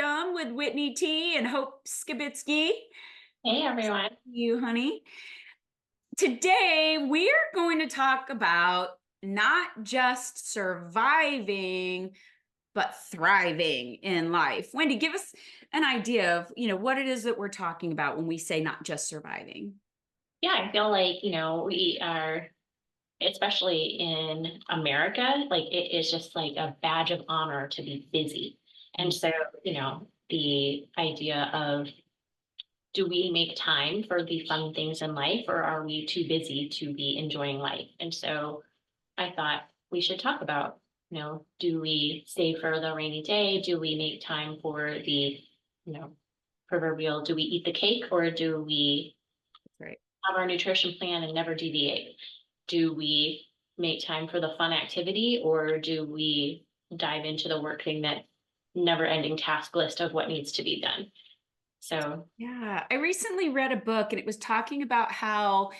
Wisdom with Whitney T and Hope Skibitsky. Hey everyone. You, honey. Today, we're going to talk about not just surviving, but thriving in life. Wendy, give us an idea of, what it is that we're talking about when we say not just surviving. Yeah, I feel like, we are, especially in America, like it is just like a badge of honor to be busy. And so, the idea of do we make time for the fun things in life or are we too busy to be enjoying life? And so I thought we should talk about, do we save for the rainy day? Do we make time for the, proverbial, do we eat the cake or do we Right. have our nutrition plan and never deviate? Do we make time for the fun activity or do we dive into the work thing, that never ending task list of what needs to be done? So, Yeah, I recently read a book and it was talking about how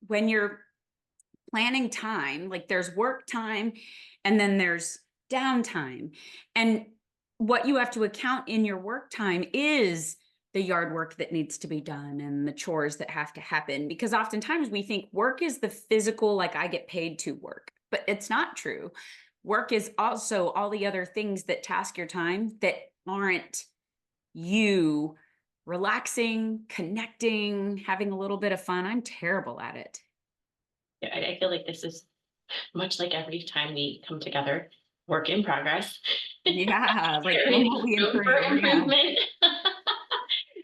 when you're planning time, like there's work time and then there's downtime. And what you have to account in your work time is the yard work that needs to be done and the chores that have to happen. Because oftentimes we think work is the physical, like I get paid to work, but it's not true. Work is also all the other things that task your time that aren't you relaxing, connecting, having a little bit of fun. I'm terrible at it. yeah, I feel like this is much like every time we come together, work in progress. Yeah, like when Very will we room for improve? Yeah. improvement.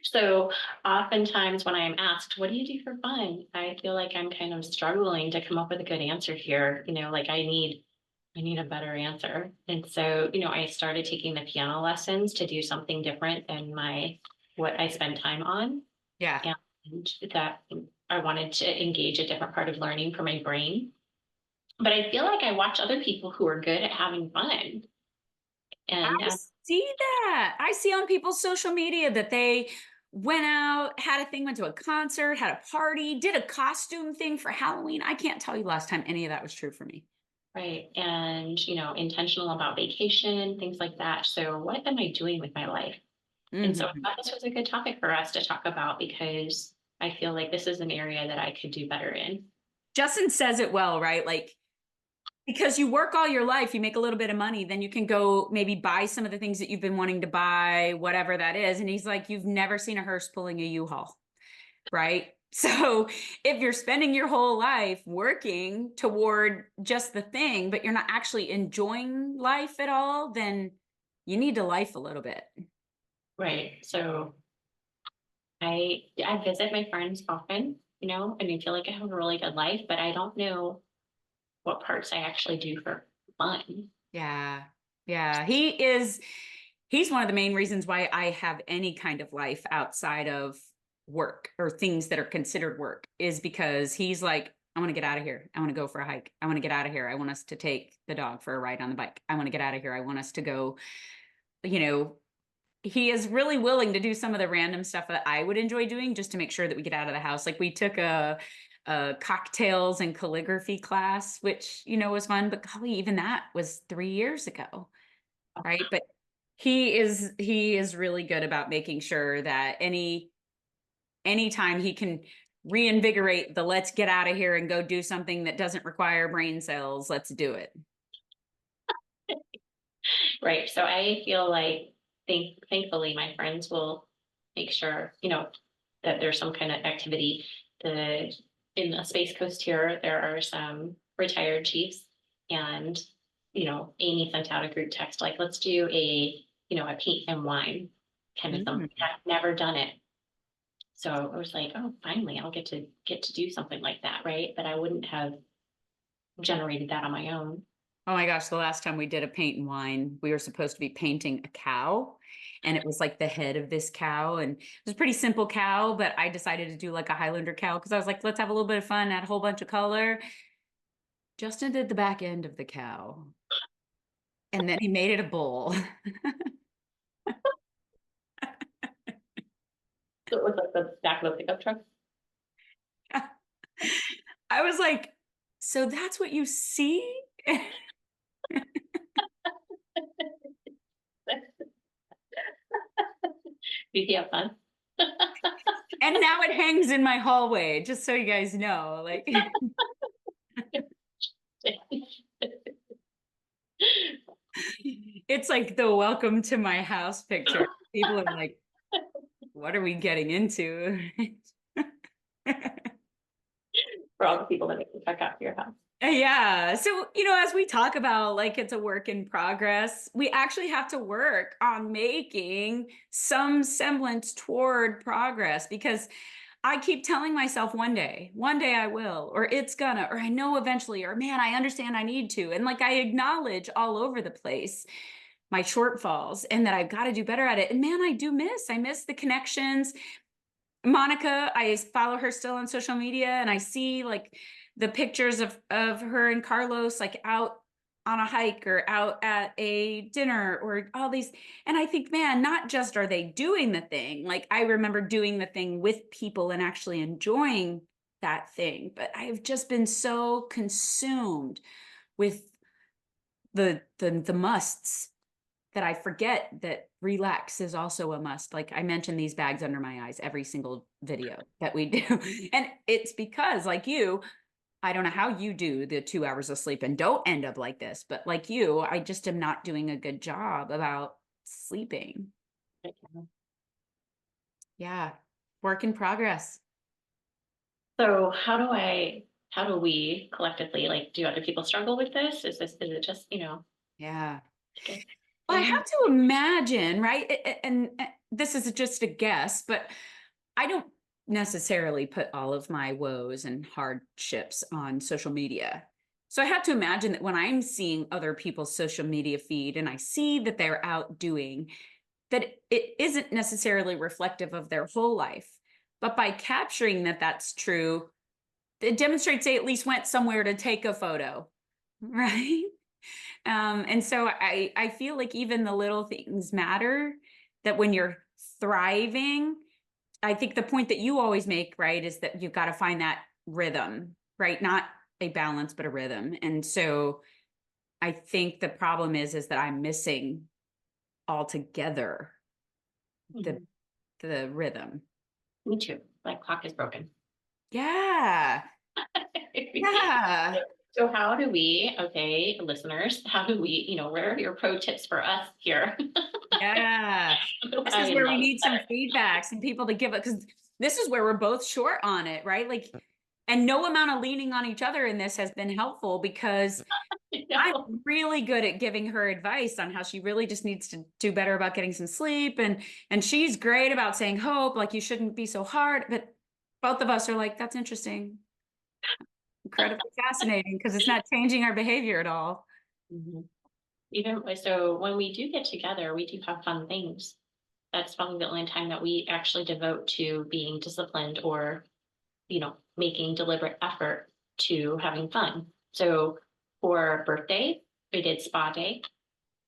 So oftentimes when I am asked, what do you do for fun? I feel like I'm kind of struggling to come up with a good answer here. Like I need a better answer. And so, I started taking the piano lessons to do something different than what I spend time on. Yeah. And that I wanted to engage a different part of learning for my brain. But I feel like I watch other people who are good at having fun. I And see that. I see on people's social media that they went out, had a thing, went to a concert, had a party, did a costume thing for Halloween. I can't tell you last time any of that was true for me. right. And, intentional about vacation, things like that. So what am I doing with my life? And so I Mhm. thought this was a good topic for us to talk about because I feel like this is an area that I could do better in. Justin says it well, right? Like, because you work all your life, you make a little bit of money, then you can go maybe buy some of the things that you've been wanting to buy, whatever that is. And he's like, you've never seen a hearse pulling a U-Haul, right? So if you're spending your whole life working toward just the thing, but you're not actually enjoying life at all, then you need to life a little bit. Right. So I visit my friends often, and I feel like I have a really good life, but I don't know what parts I actually do for fun. Yeah. Yeah. He's one of the main reasons why I have any kind of life outside of work or things that are considered work is because he's like, I want to get out of here. I want to go for a hike. I want to get out of here. I want us to take the dog for a ride on the bike. I want to get out of here. I want us to go, you know, he is really willing to do some of the random stuff that I would enjoy doing just to make sure that we get out of the house. Like we took a cocktails and calligraphy class, which, was fun, but golly, even that was 3 years ago. Right. But he is really good about making sure that anytime he can reinvigorate the let's get out of here and go do something that doesn't require brain cells, let's do it. Right. So I feel like thankfully my friends will make sure, that there's some kind of activity. In the Space Coast here, there are some retired chiefs and, Amy sent out a group text like, let's do a paint and wine kind of something. Mm. I've never done it. So I was like, oh, finally I'll get to do something like that, right? But I wouldn't have generated that on my own. Oh my gosh, the last time we did a paint and wine, we were supposed to be painting a cow. And it was like the head of this cow. And it was a pretty simple cow, but I decided to do like a Highlander cow because I was like, let's have a little bit of fun, add a whole bunch of color. Justin did the back end of the cow. And then he made it a bull. So it was like the back of a pickup truck. I was like, so that's what you see? Did you have fun? And now it hangs in my hallway, just so you guys know. Like it's like the welcome to my house picture. People are like, what are we getting into? For all the people that make the check out to your house. Yeah. So, as we talk about like it's a work in progress, we actually have to work on making some semblance toward progress because I keep telling myself one day I will, or it's gonna, or I know eventually, or man, I understand I need to. And like I acknowledge all over the place my shortfalls and that I've got to do better at it. And man, I miss the connections. Monica, I follow her still on social media and I see like the pictures of her and Carlos like out on a hike or out at a dinner or all these. And I think, man, not just are they doing the thing, like I remember doing the thing with people and actually enjoying that thing, but I've just been so consumed with the musts that I forget that relax is also a must. Like I mentioned these bags under my eyes every single video that we do. And it's because like you, I don't know how you do the 2 hours of sleep and don't end up like this, but like you, I just am not doing a good job about sleeping. Yeah. Work in progress. So how do we collectively, like, do other people struggle with this? Is it just, Yeah. like a Well, I thing? have to imagine, right? And this is just a guess, but I don't necessarily put all of my woes and hardships on social media. So I have to imagine that when I'm seeing other people's social media feed and I see that they're out doing, that it isn't necessarily reflective of their whole life. But by capturing that that's true, it demonstrates they at least went somewhere to take a photo, right? And so I feel like even the little things matter, that when you're thriving, I think the point that you always make, right, is that you've got to find that rhythm, right? Not a balance, but a rhythm. And so I think the problem is that I'm missing altogether the Mhm. the rhythm. Me too. My clock is broken. Yeah. Yeah. So how do we, okay, listeners, how do we, where are your pro tips for us here? Yeah. This is I where we love need some feedback, some people to give it, because this is where we're both short on it, right? Like, and no amount of leaning on each other in this has been helpful because I'm that. really good at giving her advice on how she really just needs to do better about getting some sleep. And she's great about saying hope, like you shouldn't be so hard. But both of us are like, that's interesting, incredibly fascinating, because it's not changing our behavior at all. Mhm. Even so, when we do get together, we do have fun things. That's probably the only time that we actually devote to being disciplined or, making deliberate effort to having fun. So for birthday, we did spa day.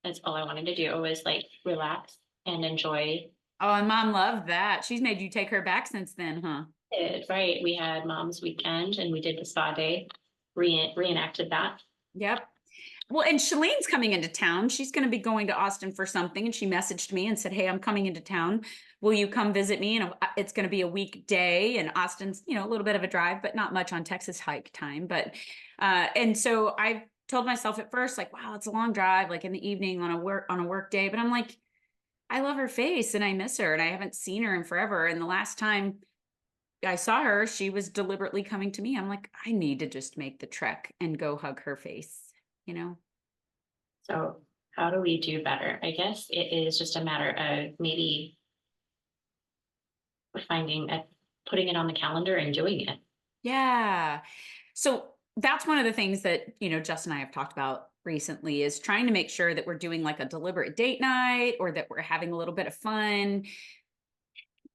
That's all I wanted to do was like relax and enjoy Oh, and mom loved that. She's made you take her back since then, huh? it. Right. We had mom's weekend and we did the spa day, reenacted that. Yep. Well, and Shalene's coming into town. She's going to be going to Austin for something. And she messaged me and said, hey, I'm coming into town. Will you come visit me? And it's going to be a weekday. And Austin's, a little bit of a drive, but not much on Texas hike time. And so I told myself at first, like, wow, it's a long drive, like in the evening on a work day. But I'm like, I love her face and I miss her and I haven't seen her in forever. And the last time I saw her, she was deliberately coming to me. I'm like, I need to just make the trek and go hug her face, you know? So how do we do better? I guess it is just a matter of maybe finding a putting it on the calendar and doing it. Yeah. So that's one of the things that, Justin and I have talked about recently is trying to make sure that we're doing like a deliberate date night or that we're having a little bit of fun,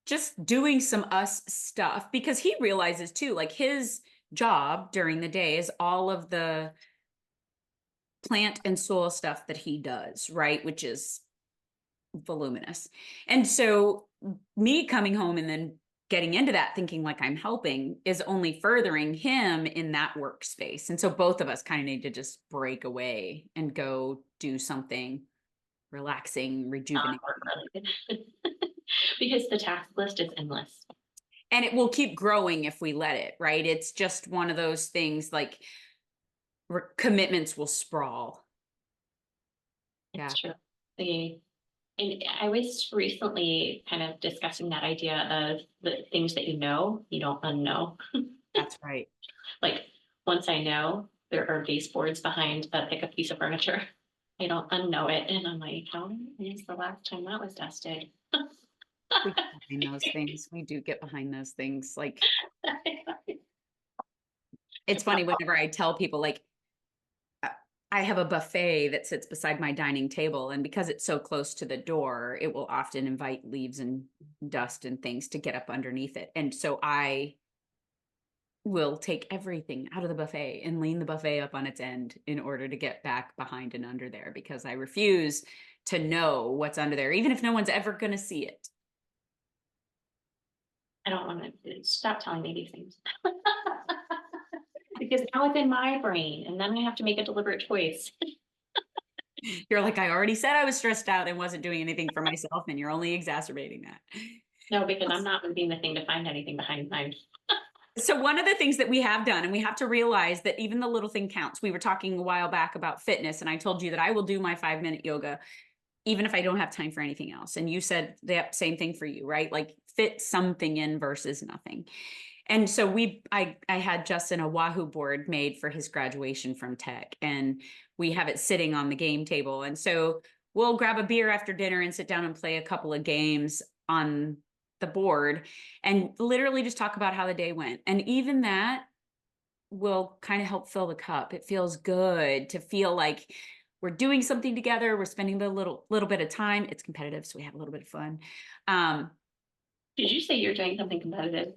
just doing some us stuff because he realizes too, like his job during the day is all of the plant and soil stuff that he does, right? Which is voluminous. And so me coming home and then getting into that thinking like I'm helping is only furthering him in that workspace. And so both of us kind of need to just break away and go do something relaxing, rejuvenating. Not work related. Because the task list is endless. And it will keep growing if we let it, right? It's just one of those things like commitments will sprawl. Yeah, It's true. The And I was recently kind of discussing that idea of the things that you don't unknow. that's right. Like once I know there are baseboards behind a pickup piece of furniture, I don't unknow it. And I'm like, how is the last time that was dusted? We get behind those things. We do get behind those things. Like, it's funny whenever I tell people, like, uh, I have a buffet that sits beside my dining table, and because it's so close to the door, it will often invite leaves and dust and things to get up underneath it. And so I will take everything out of the buffet and lean the buffet up on its end in order to get back behind and under there because I refuse to know what's under there, even if no one's ever going to see it. I don't want to stop telling me these things. Because now it's in my brain and then I have to make a deliberate choice. You're like, I already said I was stressed out and wasn't doing anything for myself, and you're only exacerbating that. No, because I'm not moving the thing to find anything behind mine. So one of the things that we have done, and we have to realize that even the little thing counts. We were talking a while back about fitness, and I told you that I will do my 5 minute yoga even if I don't have time for anything else. And you said the same thing for you, right? Like fit something in versus nothing. And so I had Justin a Wahoo board made for his graduation from tech, and we have it sitting on the game table. And so we'll grab a beer after dinner and sit down and play a couple of games on the board and literally just talk about how the day went. And even that will kind of help fill the cup. It feels good to feel like we're doing something together. We're spending the little bit of time. It's competitive, so we have a little bit of fun. Um, Did you say you're doing something competitive?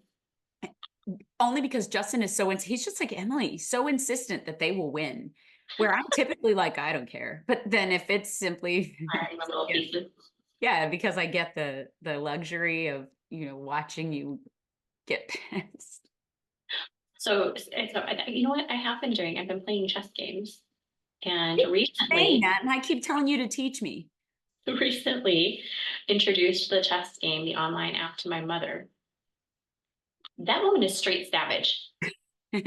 Only because Justin is he's just like Emily, so insistent that they will win. Where I'm typically like, I don't care. But then if it's simply In the little pieces. yeah, because I get the luxury of, watching you get pissed. You know what I have been doing? I've been playing chess games. And Saying recently, that, and I keep telling you to teach me. recently introduced the chess game, the online app to my mother. That woman is straight savage. Last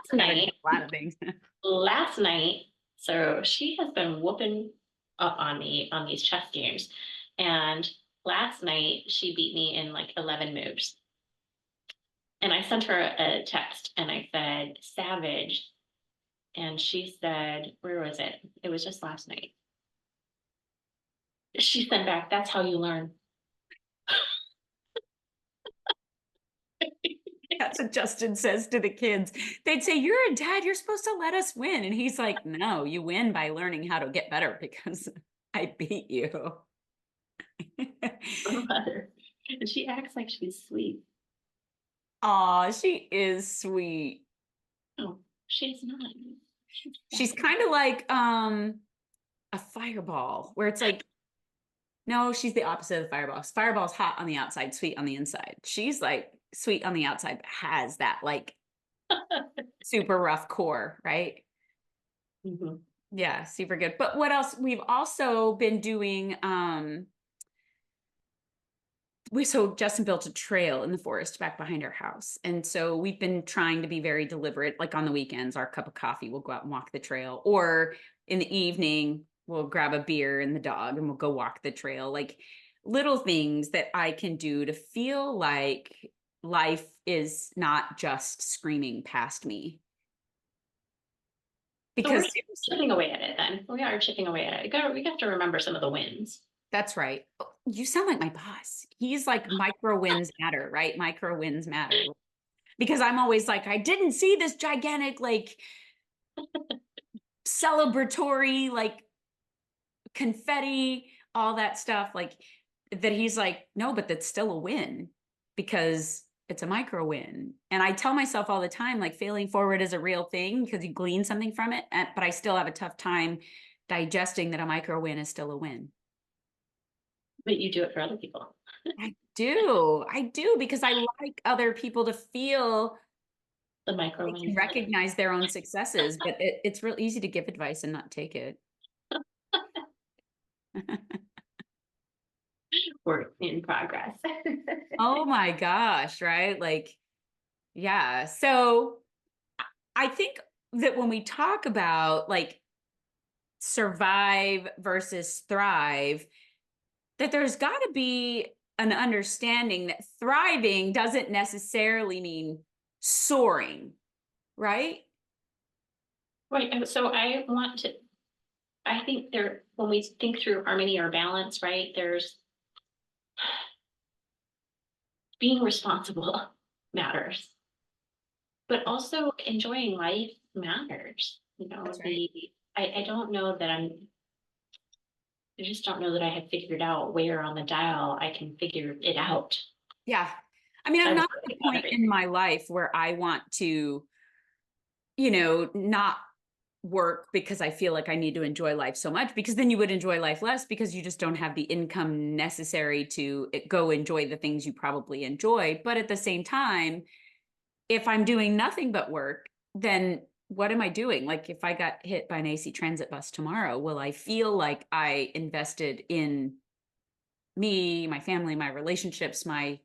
Savage night, a lot of things. last night, so she has been whooping up on me on these chess games. And last night she beat me in like 11 moves. And I sent her a text and I said, savage. And she said, where was it? It was just last night. She sent back, that's how you learn. That's what Justin says to the kids. They'd say, "You're a dad. You're supposed to let us win." And he's like, "No, you win by learning how to get better because I beat you." Mother. And she acts like she's sweet. Aw, she is sweet. No, she's not. She's She's savage. kind of like a fireball, where it's like, no, she's the opposite of the fireball. Fireball's hot on the outside, sweet on the inside. She's like sweet on the outside, but has that like super rough core, right? Mhm. Yeah, super good. But what else? We've also been doing so Justin built a trail in the forest back behind our house. And so we've been trying to be very deliberate. Like on the weekends, our cup of coffee, we'll go out and walk the trail. Or in the evening, we'll grab a beer and the dog and we'll go walk the trail. Like little things that I can do to feel like life is not just screaming past me. So we're Because seriously, chipping away at it then. We are chipping away at it. We have to remember some of the wins. that's right. You sound like my boss. He's like micro wins matter, right? Micro wins matter. Because I'm always like, I didn't see this gigantic, like celebratory, like confetti, all that stuff. Like that he's like, no, but that's still a win because it's a micro win. And I tell myself all the time, like failing forward is a real thing because you glean something from it. But I still have a tough time digesting that a micro win is still a win. But you do it for other people. I do because I like other people to feel The micro they can wins. recognize their own successes, but it's real easy to give advice and not take it. work in progress. Oh my gosh, right? Like, yeah. So I think that when we talk about like survive versus thrive, that there's got to be an understanding that thriving doesn't necessarily mean soaring, right? Right. And so I think when we think through harmony or balance, right, there's being responsible matters, but also enjoying life matters. That's right. I don't know that I just don't know that I have figured out where on the dial I can figure it out. Yeah. I mean, I I'm worry not at the about point in everything. my life where I want to, not work because I feel like I need to enjoy life so much, because then you would enjoy life less because you just don't have the income necessary to go enjoy the things you probably enjoy. But at the same time, if I'm doing nothing but work, then what am I doing? Like if I got hit by an AC transit bus tomorrow, will I feel like I invested in me, my family, my relationships, my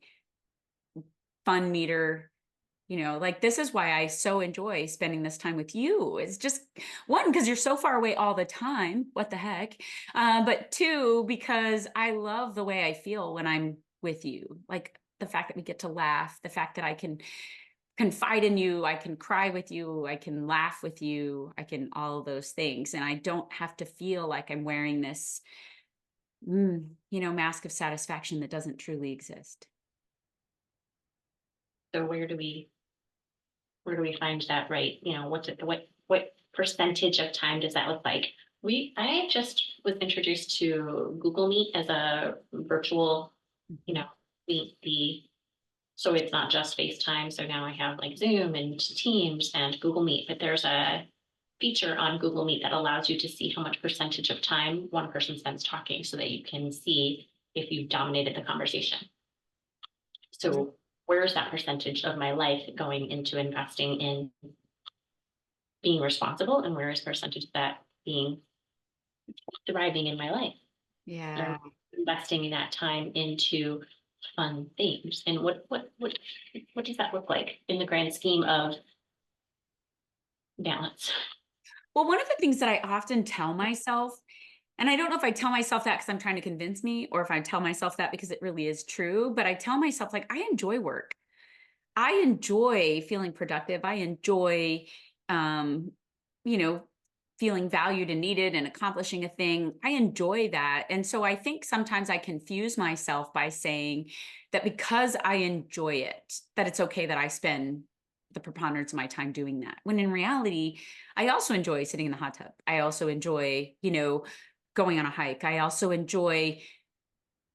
fun meter? Like this is why I so enjoy spending this time with you. It's just one, because you're so far away all the time. What the heck? But two, because I love the way I feel when I'm with you. Like the fact that we get to laugh, the fact that I can confide in you, I can cry with you, I can laugh with you, I can all of those things. And I don't have to feel like I'm wearing this, mask of satisfaction that doesn't truly exist. So where do we find that right? What percentage of time does that look like? I just was introduced to Google Meet as a virtual, you Mhm. know, the so it's not just FaceTime. So now I have like Zoom and Teams and Google Meet, but there's a feature on Google Meet that allows you to see how much percentage of time one person spends talking so that you can see if you've dominated the conversation. So where's that percentage of my life going into investing in being responsible, and where is percentage of that being thriving in my life? Yeah. Or investing in that time into fun things. And what does that look like in the grand scheme of balance? Well, one of the things that I often tell myself, and I don't know if I tell myself that because I'm trying to convince me, or if I tell myself that because it really is true, but I tell myself, like, I enjoy work. I enjoy feeling productive. I enjoy, um, you know, feeling valued and needed and accomplishing a thing. I enjoy that. And so I think sometimes I confuse myself by saying that because I enjoy it, that it's okay that I spend the preponderance of my time doing that. When in reality, I also enjoy sitting in the hot tub. I also enjoy, going on a hike. I also enjoy,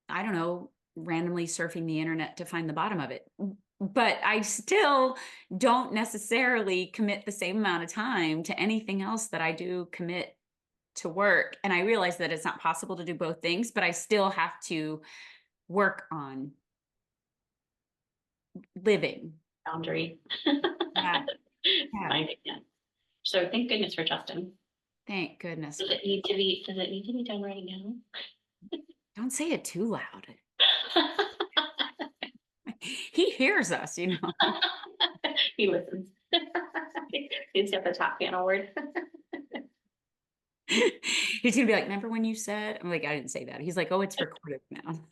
I don't know, randomly surfing the internet to find the bottom of it. But I still don't necessarily commit the same amount of time to anything else that I do commit to work. And I realize that it's not possible to do both things, but I still have to work on living. Boundary. Yeah. Yeah. Finding it. So thank goodness for Justin. Thank goodness Does for. it need to be, does it need to be done right now? Don't say it too loud. He hears us. He listens. He's got the top piano word. He's gonna be like, remember when you said? I'm like, I didn't say that. He's like, oh, it's recorded now.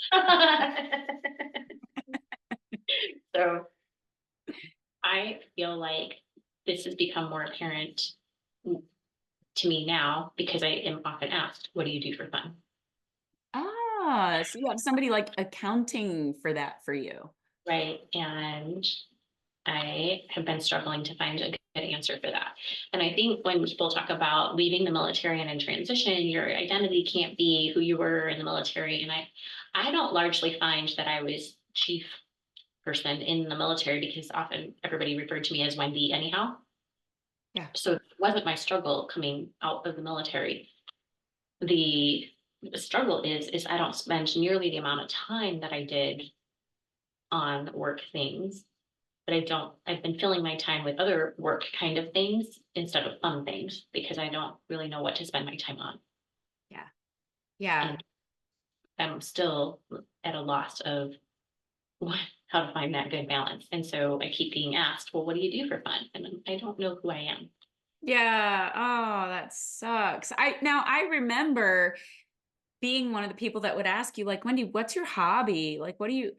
So I feel like this has become more apparent to me now because I am often asked, what do you do for fun? Ah, so you have somebody like accounting for that for you. Right. And I have been struggling to find a good answer for that. And I think when people talk about leaving the military and in transition, your identity can't be who you were in the military. And I don't largely find that I was chief person in the military because often everybody referred to me as Wendy anyhow. Yeah. So it wasn't my struggle coming out of the military. The, the struggle is I don't spend nearly the amount of time that I did on work things, but I've been filling my time with other work kind of things instead of fun things because I don't really know what to spend my time on. Yeah. Yeah. And I'm still at a loss of how to find that good balance. And so I keep being asked, well, what do you do for fun? And I don't know who I am. Yeah. Oh, that sucks. I remember being one of the people that would ask you, like, Wendy, what's your hobby? Like, what do you,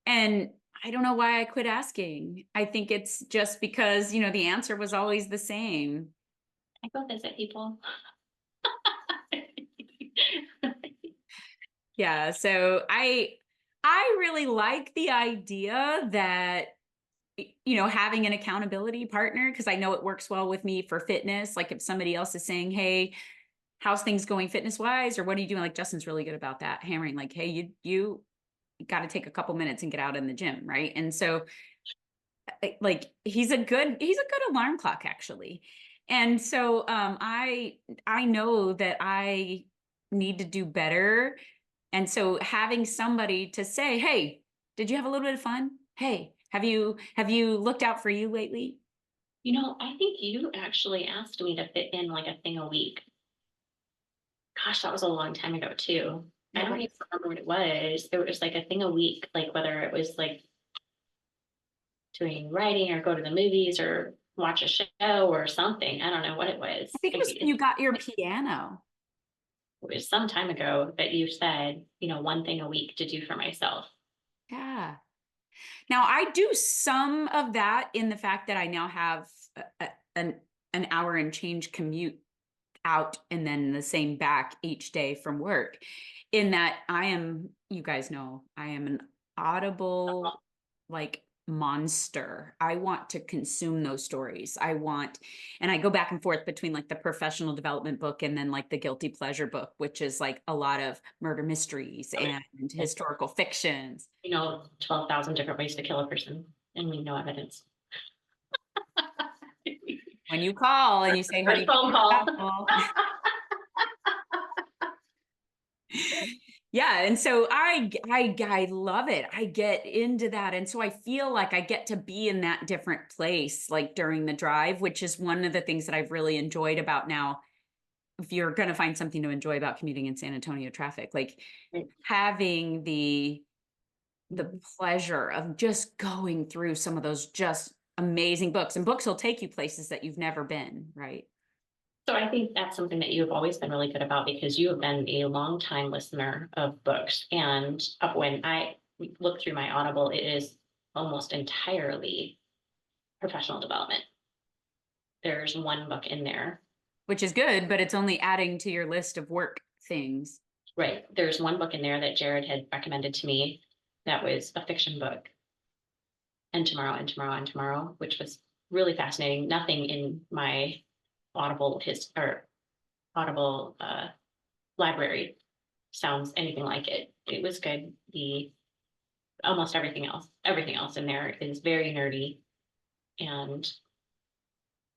and I don't know why I quit asking. I think it's just because, the answer was always the same. I go visit people. Yeah. So I really like the idea that, having an accountability partner, because I know it works well with me for fitness. Like if somebody else is saying, hey, how's things going fitness wise? Or what are you doing? Like Justin's really good about that, hammering like, hey, you got to take a couple minutes and get out in the gym. Right. And so like he's a good alarm clock actually. And so I know that I need to do better. And so having somebody to say, hey, did you have a little bit of fun? Hey, have you looked out for you lately? I think you actually asked me to fit in like a thing a week. Gosh, that was a long time ago too. I Yeah, don't what even remember what it was. It was like a thing a week, like whether it was like doing writing or go to the movies or watch a show or something. I don't know what it I was. think it was when you got your piano. It was some time ago that you said, one thing a week to do for myself. Yeah. Now I do some of that in the fact that I now have an hour and change commute out and then the same back each day from work. In that you guys know, I am an audible like monster. I want to consume those stories. And I go back and forth between like the professional development book and then like the guilty pleasure book, which is like a lot of murder mysteries and It's, historical fictions. 12,000 different ways to kill a person and we no evidence. When you call and you say, First honey, phone call. yeah, and so I love it. I get into that, and so I feel like I get to be in that different place like during the drive, which is one of the things that I've really enjoyed about now. If you're going to find something to enjoy about commuting in San Antonio traffic, like having the pleasure of just going through some of those just amazing books, and books will take you places that you've never been, right? So I think that's something that you've always been really good about because you have been a long time listener of books. And when I look through my Audible, it is almost entirely professional development. There's one book in there, Which is good, but it's only adding to your list of work things. right? There's one book in there that Jared had recommended to me that was a fiction book, and tomorrow, and tomorrow, and tomorrow, which was really fascinating. Nothing in my Audible library sounds anything like it. It was good. The almost everything else in there is very nerdy. And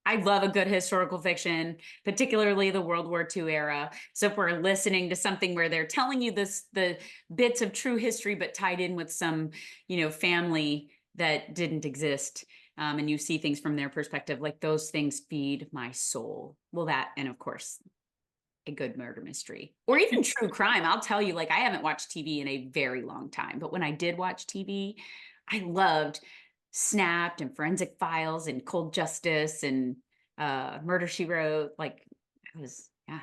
I love a good historical fiction, particularly the World War II era. So if we're listening to something where they're telling you the bits of true history, but tied in with some, family that didn't exist, and you see things from their perspective, like those things feed my soul. Well, that, and of course, a good murder mystery or even true crime. I'll tell you, like, I haven't watched TV in a very long time, but when I did watch TV, I loved Snapped and Forensic Files and Cold Justice and Murder She Wrote. Like, yeah,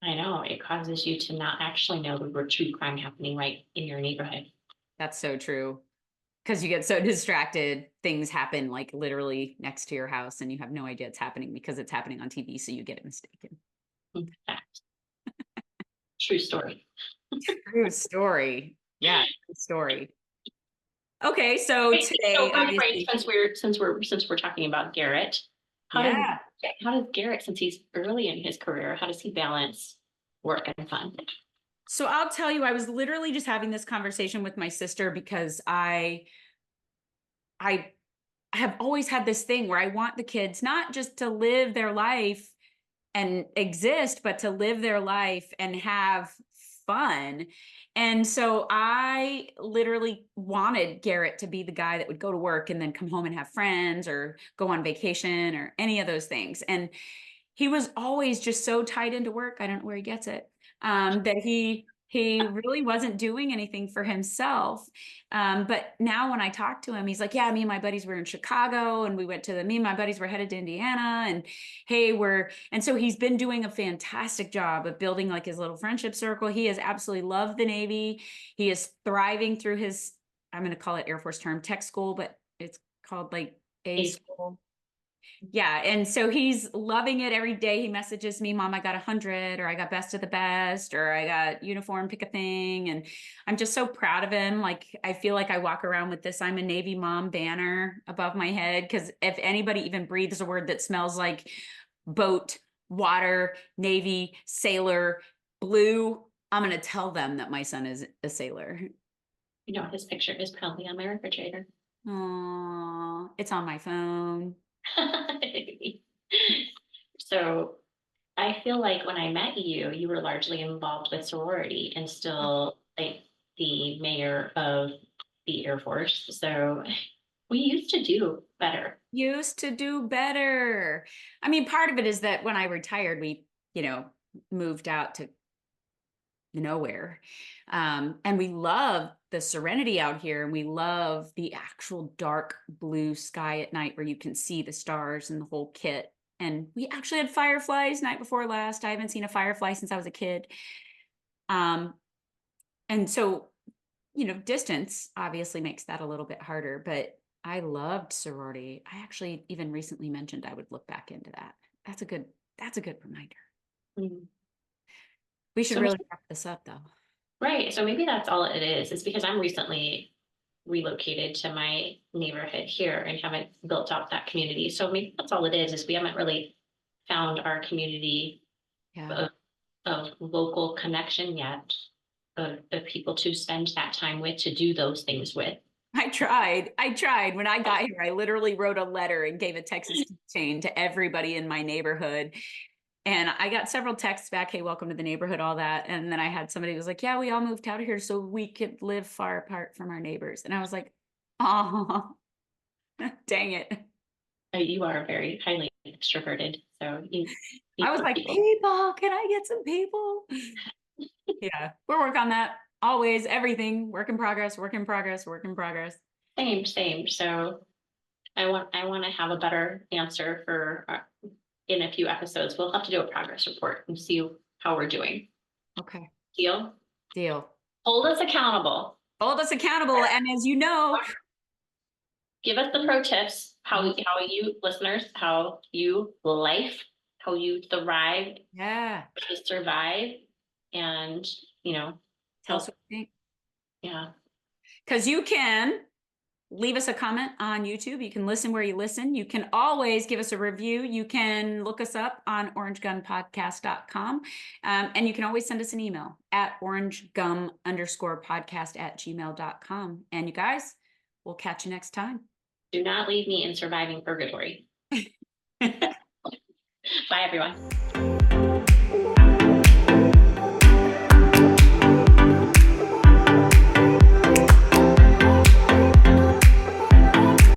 I know it causes you to not actually know the true crime happening right in your neighborhood. that's so true. Because you get so distracted, things happen like literally next to your house, and you have no idea it's happening because it's happening on TV, so you get it mistaken. In fact, true story. True story. Yeah, true story. Okay, so So today, right, obviously, since we're talking about Garrett, how does yeah. how does Garrett, since he's early in his career, how does he balance work and fun? So I'll tell you, I was literally just having this conversation with my sister because I have always had this thing where I want the kids not just to live their life and exist, but to live their life and have fun. And so I literally wanted Garrett to be the guy that would go to work and then come home and have friends or go on vacation or any of those things. And he was always just so tied into work. I don't know where he gets it. That He really wasn't doing anything for himself. But now when I talk to him, he's like, yeah, me and my buddies were in Chicago and we went to me and my buddies were headed to Indiana. And hey, and so he's been doing a fantastic job of building like his little friendship circle. He has absolutely loved the Navy. He is thriving through his, I'm going to call it Air Force term, tech school, but it's called like A school. Yeah. And so he's loving it every day. He messages me, Mom, I got 100, or I got best of the best, or I got uniform, pick a thing. And I'm just so proud of him. Like, I feel like I walk around with this I'm a Navy mom banner above my head. Cause if anybody even breathes a word that smells like boat, water, Navy, sailor, blue, I'm going to tell them that my son is a sailor. You know, his picture is proudly on my refrigerator. Oh, it's on my phone. So I feel like when I met you, you were largely involved with sorority and still like the mayor of the Air Force. So we used to do better. Used to do better. I mean, part of it is that when I retired, we, moved out to nowhere. And we love the serenity out here, and we love the actual dark blue sky at night where you can see the stars and the whole kit. And we actually had fireflies night before last. I haven't seen a firefly since I was a kid. Um, and so, distance obviously makes that a little bit harder, but I loved sorority. I actually even recently mentioned I would look back into that. That's a good reminder. Mm. We should So really wrap this up though. right. So maybe that's all it is. It's because I'm recently relocated to my neighborhood here and haven't built out that community. So maybe that's all it is we haven't really found our community Yeah. of local connection yet, of people to spend that time with, to do those things with. I tried. I tried. When I got here, I literally wrote a letter and gave a Texas chain to everybody in my neighborhood. And I got several texts back, hey, welcome to the neighborhood, all that. And then I had somebody who was like, yeah, we all moved out of here so we could live far apart from our neighbors. And I was like, oh, dang it. You are very highly extroverted, so you need I was more like, people. people, can I get some people? Yeah, we're working on that. Always, everything, work in progress, work in progress, work in progress. Same, same. So I want to have a better answer for in a few episodes. We'll have to do a progress report and see how we're doing. Okay, Deal? deal. Hold us accountable. Hold us accountable. And as you know, Give us the pro tips, how you listeners, how you life, how you thrive, yeah, to survive, and you know, tell us help. what you think. Yeah. Because you can leave us a comment on YouTube. You can listen where you listen. You can always give us a review. You can look us up on orangegunpodcast.com. And you can always send us an email at orangegum_podcast@gmail.com. And you guys, we'll catch you next time. Do not leave me in surviving purgatory. Bye, everyone.